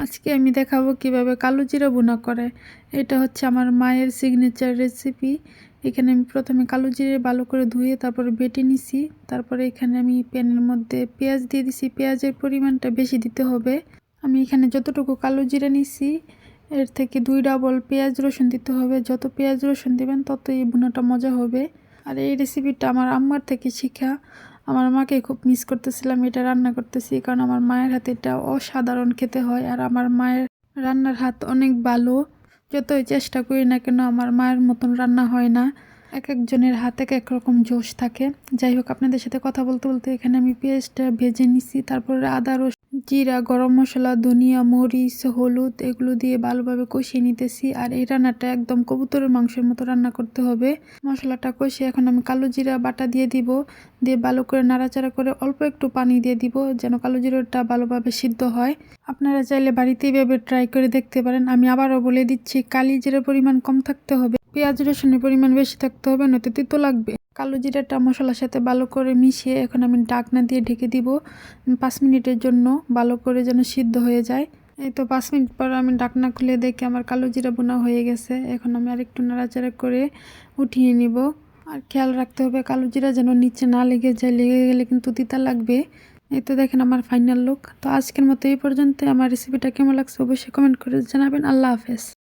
আজকে আমি দেখাবো কিভাবে কালো জিরা ভুনা করে। এটা হচ্ছে আমার মায়ের সিগনেচার রেসিপি। এখানে আমি প্রথমে কালো জিরে ভালো করে ধুয়ে তারপরে বেটে নিছি। তারপরে এখানে আমি প্যানের মধ্যে পেঁয়াজ দিয়ে দিছি। পেঁয়াজের পরিমাণটা বেশি দিতে হবে। আমি এখানে যতটুকু কালো জিরে নিছি এর থেকে 2 ডাবল পেঁয়াজ রসুন দিতে হবে। যত পেঁয়াজ রসুন দিবেন তত এই ভুনাটা মজা হবে। আর এই রেসিপিটা আমার আম্মার থেকে শিখা। আমার মাকে খুব মিস করতেছিলাম এটা রান্না করতেছি, কারণ আমার মায়ের হাতে এটা অসাধারণ খেতে হয়। আর আমার মায়ের রান্নার হাত অনেক ভালো। যতই চেষ্টা করি না কেন আমার মায়ের মতন রান্না হয় না। এক একজনের হাতে এক এক রকম জোশ থাকে। যাই হোক, আপনাদের সাথে কথা বলতে বলতে এখানে আমি পেঁয়াজটা ভেজে নিছি। তারপরে আদা রসুন জিরা গরম মশলা ধনিয়া মরিচ হলুদ এগুলো দিয়ে ভালোভাবে কষিয়ে নিতেছি। আর এই রান্নাটা একদম কবুতরের মাংসের মতো রান্না করতে হবে। মশলাটা কষিয়ে এখন আমি কালো জিরা বাটা দিয়ে দিব। দিয়ে ভালো করে নাড়াচাড়া করে অল্প একটু পানি দিয়ে দিব যেন কালো জিরাটা ভালোভাবে সিদ্ধ হয়। আপনারা চাইলে বাড়িতে এইভাবে ট্রাই করে দেখতে পারেন। আমি আবারও বলে দিচ্ছি, কালি জিরার পরিমাণ কম থাকতে হবে, পেঁয়াজ রসুনের পরিমাণ বেশি থাকতে হবে, নয়তো তিতো লাগবে। কালো জিরাটা মশলার সাথে ভালো করে মিশিয়ে এখন আমি ঢাকনা দিয়ে ঢেকে দিব 5 মিনিটের জন্য, ভালো করে যেন সিদ্ধ হয়ে যায়। এই তো 5 মিনিট পর আমি ঢাকনা খুলে দেখি আমার কালো জিরা বোনা হয়ে গেছে। এখন আমি আরেকটু নাড়াচাড়া করে উঠিয়ে নিব। আর খেয়াল রাখতে হবে কালো জিরা যেন নিচে না লেগে যায়, লেগে গেলে কিন্তু তিতা লাগবে। এই তো দেখেন আমার ফাইনাল লুক। তো আজকের মতো এই পর্যন্ত। আমার রেসিপিটা কেমন লাগছে অবশ্যই কমেন্ট করে জানাবেন। আল্লাহ হাফেজ।